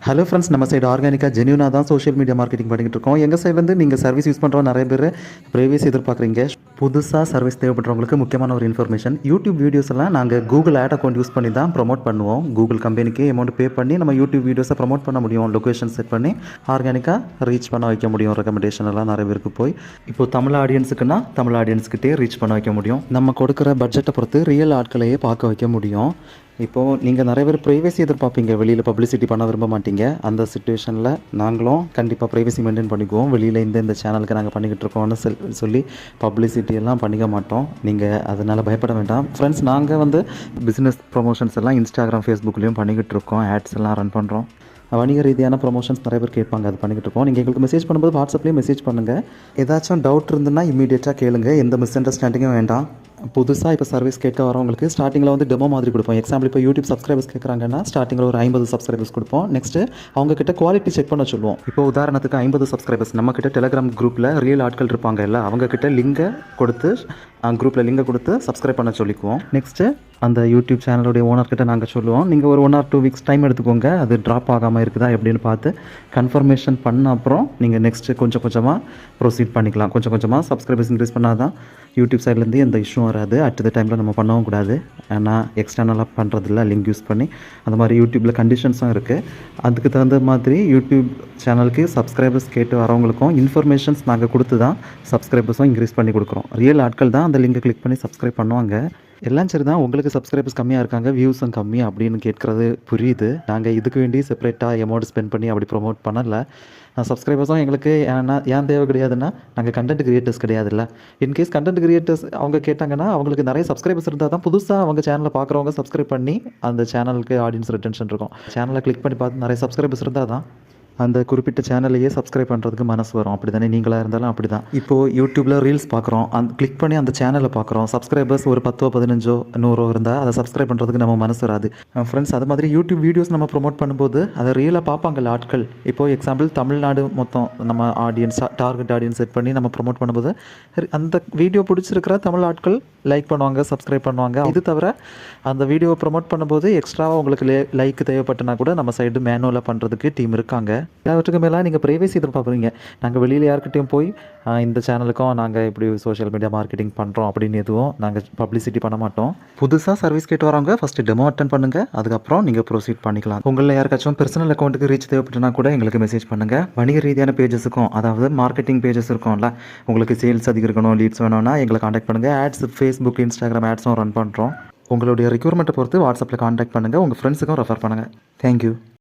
Hello friends, நம்ம side ஆர்கானிக்காக ஜென்யூனாக தான் சோஷியல் மீடியா மார்க்கெட்டிங் பண்ணிக்கிட்டு இருக்கோம். எங்கள் சைட்லேருந்து நீங்கள் சர்வீஸ் யூஸ் பண்ணுறோம் நிறைய பேர் ப்ரைவேஸ் எதிர்பார்க்குறீங்க. புதுசாக சர்வீஸ் தேவைப்படுறவங்களுக்கு முக்கியமான ஒரு இன்ஃபர்மேஷன், யூடியூப் வீடியோஸ் எல்லாம் நாங்கள் கூகுள் ஆட் அக்கௌண்ட் யூஸ் பண்ணி தான் ப்ரொமோட் பண்ணுவோம். கூகுள் கம்பெனிக்கு அமௌண்ட் பே பண்ணி நம்ம யூடியூப் வீடியோஸை ப்ரொமோட் பண்ண முடியும். லொக்கேஷன் செட் பண்ணி ஆர்கானிக்காக ரீச் பண்ண வைக்க முடியும். ரெக்கமெண்டேஷன் எல்லாம் நிறைய பேருக்கு போய் இப்போது தமிழ் ஆடியன்ஸுக்குன்னா தமிழ் ஆடியன்ஸ்கிட்டே ரீச் பண்ண வைக்க முடியும். நம்ம கொடுக்குற பட்ஜெட்டை பொறுத்து ரியல் ஆட்களையே பார்க்க வைக்க முடியும். இப்போது நீங்கள் நிறைய பேர் ப்ரைவசி எதிர்பார்ப்பீங்க, வெளியில் பப்ளிசிட்டி பண்ண விரும்ப மாட்டீங்க. அந்த சுச்சுவேஷனில் நாங்களும் கண்டிப்பாக ப்ரைவசி மெயின்டைன் பண்ணிக்குவோம். வெளியில் இந்த சேனலுக்கு நாங்கள் பண்ணிக்கிட்டு இருக்கோம்னு சொல்லி பப்ளிசிட்டி எல்லாம் பண்ணிக்க மாட்டோம். நீங்கள் அதனால் பயப்பட வேண்டாம் ஃப்ரெண்ட்ஸ். நாங்கள் பிஸ்னஸ் ப்ரொமோஷன்ஸ் எல்லாம் இன்ஸ்டாகிராம், ஃபேஸ்புக்லேயும் பண்ணிக்கிட்டு இருக்கோம். ஆட்ஸ் எல்லாம் ரன் பண்ணுறோம். வணிக ரீதியான ப்ரொமோஷன்ஸ் நிறைய பேர் கேட்பாங்க, அது பண்ணிக்கிட்டு இருக்கோம். நீங்கள் எங்களுக்கு மெசேஜ் பண்ணும்போது வாட்ஸ்அப்லேயும் மெசேஜ் பண்ணுங்கள். ஏதாச்சும் டவுட் இருந்துன்னா இமீடியட்டாக கேளுங்க. எந்த மிஸ் அண்டர்ஸ்டாண்டிங்கும் வேண்டாம். புதுசாக இப்போ சர்வீஸ் கேட்க வரவங்களுக்கு ஸ்டார்டிங்கில் டெமோ மாதிரி கொடுப்போம். எக்ஸாம்பிள் இப்போ யூடியூப் சப்ஸ்கிரைபர்ஸ் கேட்குறாங்கன்னா ஸ்டார்டிங்கில் ஒரு 50 சப்ஸ்கிரைபர்ஸ் கொடுப்போம். நெக்ஸ்ட்டு அவங்கக்கிட்ட குவாலிட்டி செக் பண்ண சொல்லுவோம். இப்போ உதாரணத்துக்கு 50 சப்ஸ்கிரைபர்ஸ் நம்மக்கிட்ட டெலிகிராம் குரூப்பில் ரியல் ஆட்கள் இருப்பாங்க இல்லை, அவங்கக்கிட்ட லிங்கை கொடுத்து குரூப்பில் லிங்கை கொடுத்து சப்ஸ்கிரைப் பண்ண சொல்லிக்குவோம். நெக்ஸ்ட்டு அந்த யூடியூப் சேனலுடைய ஓனர்கிட்ட நாங்கள் சொல்லுவோம், நீங்கள் ஒரு 1 or 2 weeks டைம் எடுத்துக்கோங்க, அது ட்ராப் ஆகாமல் இருக்குதா எப்படின்னு பார்த்து கன்ஃபர்மேஷன் பண்ண அப்புறம் நீங்கள் நெக்ஸ்ட்டு கொஞ்சம் கொஞ்சமாக ப்ரொசீட் பண்ணிக்கலாம். கொஞ்சம் கொஞ்சமாக சப்ஸ்கிரைபர்ஸ் இன்க்ரீஸ் பண்ணால் தான் யூடியூப் சைட்லேருந்து எந்த இஷ்யூ வராது. அட் த டைமில் நம்ம பண்ணவும் கூடாது. ஏன்னா எக்ஸ்டர்னலாக பண்ணுறதில்ல, லிங்க் யூஸ் பண்ணி அந்த மாதிரி யூடியூப்பில் கண்டிஷன்ஸும் இருக்குது. அதுக்கு தகுந்த மாதிரி யூடியூப் சேனலுக்கு சப்ஸ்கிரைபர்ஸ் கேட்டு வரவங்களுக்கும் இன்ஃபர்மேஷன்ஸ் நாங்கள் கொடுத்து தான் சப்ஸ்கிரைபர்ஸும் இன்க்ரீஸ் பண்ணி கொடுக்குறோம். ரியல் ஆட்கள் தான் அந்த லிங்கை கிளிக் பண்ணி சப்ஸ்கிரைப் பண்ணுவாங்க. எல்லாம் சரி தான், உங்களுக்கு சப்ஸ்கிரைபர்ஸ் கம்மியாக இருக்காங்க, வியூஸும் கம்மி அப்படின்னு கேட்குறது புரியுது. நாங்கள் இதுக்கு வேண்டி செப்பரேட்டாக அமௌண்ட் ஸ்பெண்ட் பண்ணி அப்படி ப்ரொமோட் பண்ணலை. சப்ஸ்கிரைபர்ஸும் எங்களுக்கு ஏன் தேவை கிடையாதுன்னா, நாங்கள் கண்டென்ட் கிரியேட்டர்ஸ் கிடையாதுல்ல. இன்கேஸ் கண்டென்ட் கிரியேட்டர்ஸ் அவங்க கேட்டாங்கன்னா அவங்களுக்கு நிறைய சப்ஸ்கிரைபர்ஸ் இருந்தால் தான் புதுசாக அவங்க சேனலை பார்க்குறவங்க சப்ஸ்கிரைப் பண்ணி அந்த சேனலுக்கு ஆடியன்ஸ் ரிட்டென்ஷன் இருக்கும். சேனலை கிளிக் பண்ணி பார்த்து நிறைய சப்ஸ்கிரைபர்ஸ் இருந்தால் தான் அந்த குறிப்பிட்ட சேனலையே சப்ஸ்கிரைப் பண்ணுறதுக்கு மனசு வரும். அப்படி தானே நீங்களாக இருந்தாலும் அப்படி தான். இப்போது யூடியூப்பில் ரீல்ஸ் பார்க்குறோம், கிளிக் பண்ணி அந்த சேனலை பார்க்குறோம். சப்ஸ்கிரைபர்ஸ் ஒரு 10, 15, 100 இருந்தால் அதை சப்ஸ்கிரைப் பண்ணுறதுக்கு நம்ம மனசு வராது ஃப்ரெண்ட்ஸ். அது மாதிரி யூடியூப் வீடியோஸ் நம்ம ப்ரொமோட் பண்ணும்போது அதை ரியலாக பார்ப்பாங்கல்ல ஆட்கள். இப்போது எக்ஸாம்பிள் தமிழ்நாடு மொத்தம் நம்ம ஆடியன்ஸ் டார்கெட் ஆடியன்ஸ் செட் பண்ணி நம்ம ப்ரொமோட் பண்ணும்போது அந்த வீடியோ பிடிச்சிருக்கிற தமிழ் ஆட்கள் லைக் பண்ணுவாங்க, சப்ஸ்கிரைப் பண்ணுவாங்க. இது தவிர அந்த வீடியோவை ப்ரொமோட் பண்ணும்போது எக்ஸ்ட்ராவாக உங்களுக்கு லைக் தேவைப்பட்டனா கூட நம்ம சைடு மேனுவலாக பண்ணுறதுக்கு டீம் இருக்காங்க. எல்லாவற்றுக்கு மேலே நீங்கள் ப்ரைவேசி எதிர்பார்க்குறீங்க. நாங்கள் வெளியில் யார்கிட்டையும் போய் இந்த சேனலுக்கும் நாங்கள் இப்படி சோஷியல் மீடியா மார்க்கெட்டிங் பண்ணுறோம் அப்படின்னு எதுவும் நாங்கள் பப்ளிசிட்டி பண்ண மாட்டோம். புதுசாக சர்வீஸ் கேட்டு வரவங்க ஃபஸ்ட்டு டெமோ அட்டன் பண்ணுங்கள், அதுக்கப்புறம் நீங்கள் ப்ரொசீட் பண்ணிக்கலாம். உங்களில் யாருக்காச்சும் பர்சனல் அக்கௌண்ட்டுக்கு ரீச் தேவைப்பட்டுனா கூட எங்களுக்கு மெசேஜ் பண்ணுங்கள். வணிக ரீதியான பேஜஸுக்கும், அதாவது மார்க்கெட்டிங் பேஜஸ் இருக்கும்ல, உங்களுக்கு சேல்ஸ் அதிகரிக்கணும், லீட்ஸ் வேணும்னா எங்களை காண்டாக்ட் பண்ணுங்கள். ஆட்ஸ் ஃபேஸ்புக், இன்ஸ்டாகிராம் ஆட்ஸும் ரன் பண்ணுறோம். உங்களுடைய ரெக்யூர்மெண்ட்டை பொறுத்து வாட்ஸ்அப்பில் காண்டாக்ட் பண்ணுங்கள். உங்கள் ஃப்ரெண்ட்ஸுக்கும் ரெஃபர் பண்ணுங்கள். தேங்க்யூ.